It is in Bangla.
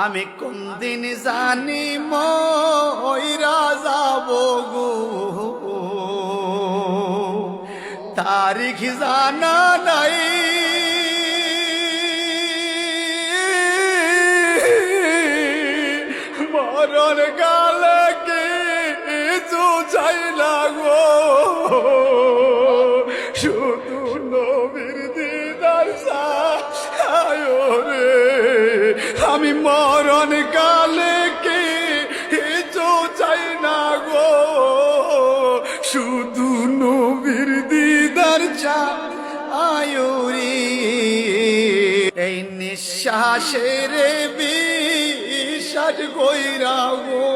আমি কোন দিন জানি মইরা যাব গো, তারিখ জানা নাই। মরণ গালে কিছু চাই না গো, শুধু নবীর দিদার চাই রে। আমি মরণ কালে কিছু চাই না গো, শুধু নবীর দিদার চাই রে। এই নিঃশ্বাসের বিশ্বাস কইরা গো,